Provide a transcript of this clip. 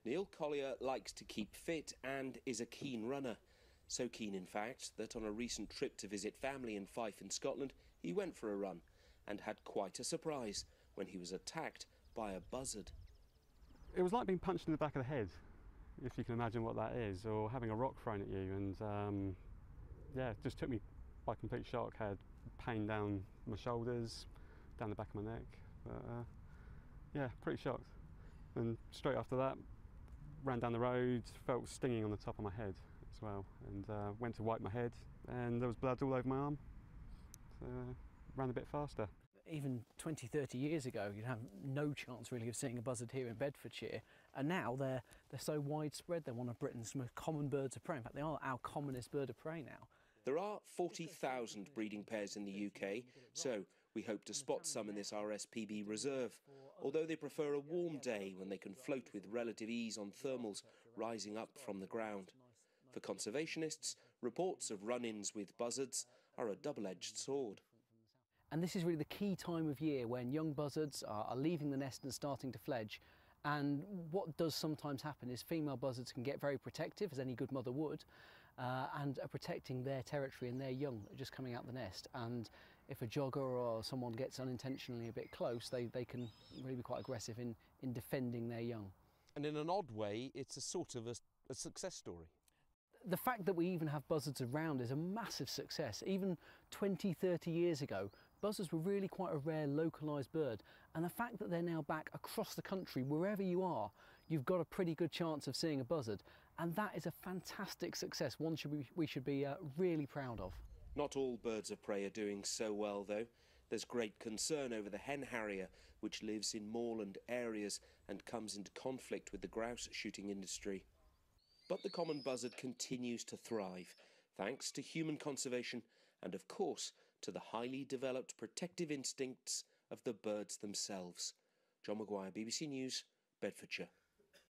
Neil Collier likes to keep fit and is a keen runner. So keen, in fact, that on a recent trip to visit family in Fife in Scotland, he went for a run and had quite a surprise when he was attacked by a buzzard. It was like being punched in the back of the head, if you can imagine what that is, or having a rock thrown at you. And yeah, it just took me by complete shock. Had pain down my shoulders, down the back of my neck. But yeah, pretty shocked. And straight after that, ran down the road, felt stinging on the top of my head as well, and went to wipe my head, and there was blood all over my arm. So ran a bit faster. Even 20, 30 years ago, you'd have no chance really of seeing a buzzard here in Bedfordshire, and now they're so widespread. They're one of Britain's most common birds of prey. In fact, they are our commonest bird of prey now. There are 40,000 breeding pairs in the UK, so we hope to spot some in this RSPB reserve, although they prefer a warm day when they can float with relative ease on thermals rising up from the ground. For conservationists, reports of run-ins with buzzards are a double-edged sword. And this is really the key time of year when young buzzards are leaving the nest and starting to fledge. And what does sometimes happen is female buzzards can get very protective, as any good mother would, and are protecting their territory and their young just coming out the nest. And if a jogger or someone gets unintentionally a bit close, they can really be quite aggressive in defending their young. And in an odd way, it's a sort of a success story. The fact that we even have buzzards around is a massive success. Even 20, 30 years ago, buzzards were really quite a rare localised bird. And the fact that they're now back across the country, wherever you are, you've got a pretty good chance of seeing a buzzard. And that is a fantastic success, one we should be really proud of. Not all birds of prey are doing so well, though. There's great concern over the hen harrier, which lives in moorland areas and comes into conflict with the grouse shooting industry. But the common buzzard continues to thrive, thanks to human conservation and, of course, to the highly developed protective instincts of the birds themselves. John Maguire, BBC News, Bedfordshire.